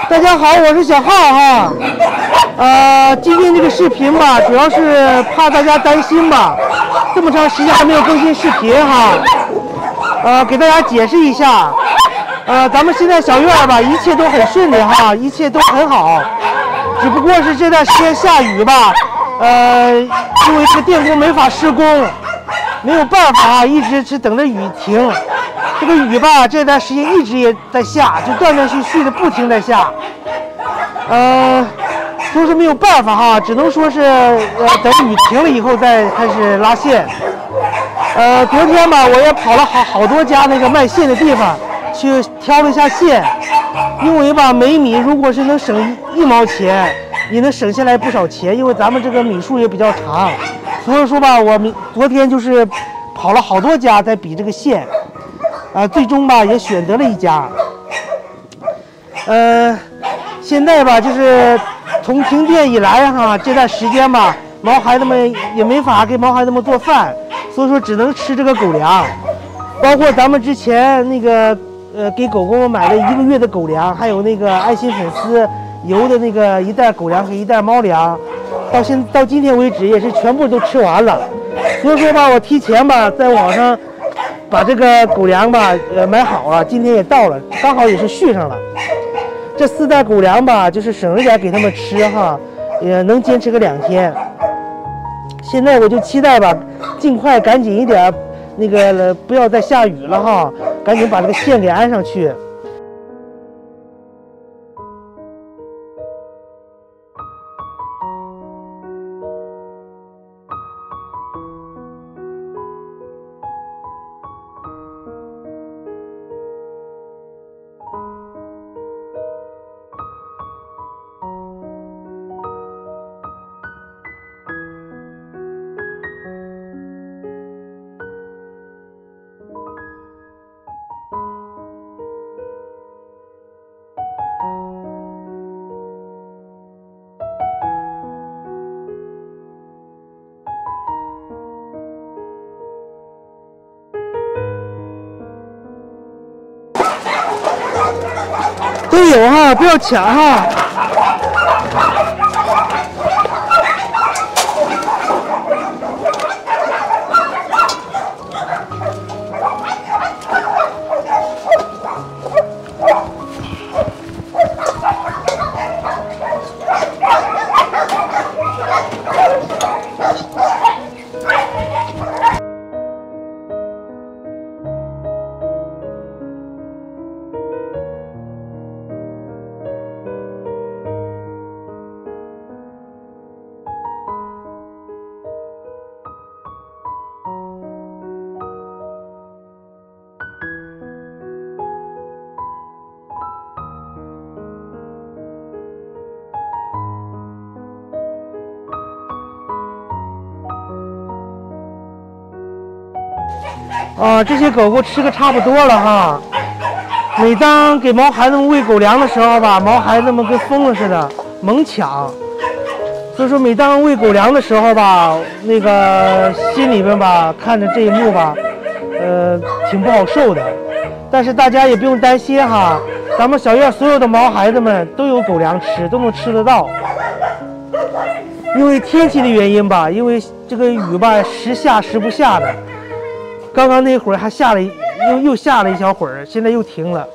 大家好，我是小浩哈。今天这个视频吧，主要是怕大家担心吧，这么长时间还没有更新视频哈。给大家解释一下，咱们现在小院吧，一切都很顺利哈，一切都很好，只不过是这段时间下雨吧，因为这个电工没法施工，没有办法啊，一直是等着雨停。这个雨吧，这段时间一直也在下，就断断续续的不停在下，都是没有办法哈，只能说是等雨停了以后再开始拉线。昨天吧，我也跑了好多家那个卖线的地方去挑了一下线，因为吧每米如果是能省1毛钱，也能省下来不少钱，因为咱们这个米数也比较长，所以说吧，我昨天就是跑了好多家在比这个线。最终吧也选择了一家。现在吧就是从停电以来哈，这段时间吧，毛孩子们也没法给毛孩子们做饭，所以说只能吃这个狗粮。包括咱们之前那个给狗狗们买了1个月的狗粮，还有那个爱心粉丝邮的那个1袋狗粮和1袋猫粮，到今天为止也是全部都吃完了。所以说吧，我提前吧在网上把这个狗粮吧买好了，今天也到了，刚好也是续上了。这4袋狗粮吧，就是省着点给他们吃哈，也能坚持个2天。现在我就期待吧，尽快赶紧一点，那个不要再下雨了哈，赶紧把这个线给安上去。都有哈，不要抢哈。这些狗狗吃个差不多了哈。每当给毛孩子们喂狗粮的时候吧，毛孩子们跟疯了似的猛抢，所以说每当喂狗粮的时候吧，那个心里边吧看着这一幕吧，挺不好受的。但是大家也不用担心哈，咱们小院所有的毛孩子们都有狗粮吃，都能吃得到。因为天气的原因吧，因为这个雨吧时下时不下的。刚刚那会儿还下了又下了一小会儿，现在又停了，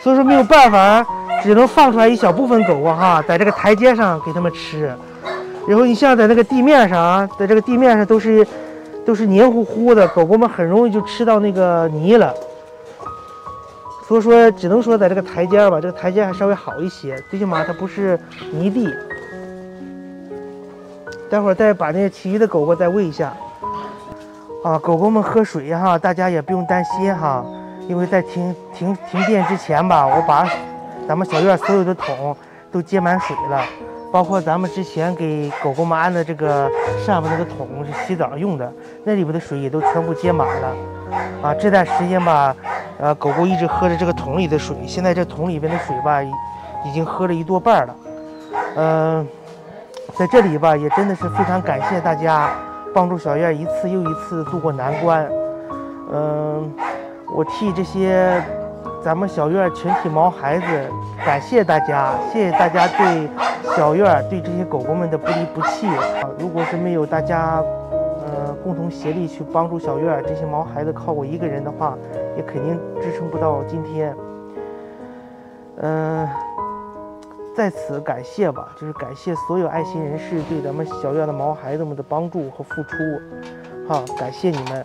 所以说没有办法，只能放出来一小部分狗哈，在这个台阶上给他们吃。然后你像在那个地面上啊，在这个地面上都是黏糊糊的，狗狗们很容易就吃到那个泥了。所以说只能说在这个台阶吧，这个台阶还稍微好一些，最起码它不是泥地。待会儿再把那其余的狗狗再喂一下。狗狗们喝水哈，大家也不用担心哈，因为在停电之前吧，我把咱们小院所有的桶都接满水了，包括咱们之前给狗狗们安的这个上面那个桶是洗澡用的，那里边的水也都全部接满了。这段时间吧，狗狗一直喝着这个桶里的水，现在这桶里边的水吧，已经喝了1多半了。在这里吧，也真的是非常感谢大家帮助小院一次又一次度过难关。我替这些咱们小院全体毛孩子，感谢大家，谢谢大家对小院对这些狗狗们的不离不弃啊！如果是没有大家共同协力去帮助小院这些毛孩子，靠我一个人的话，也肯定支撑不到今天。在此感谢吧，就是感谢所有爱心人士对咱们小院的毛孩子们的帮助和付出，好，感谢你们。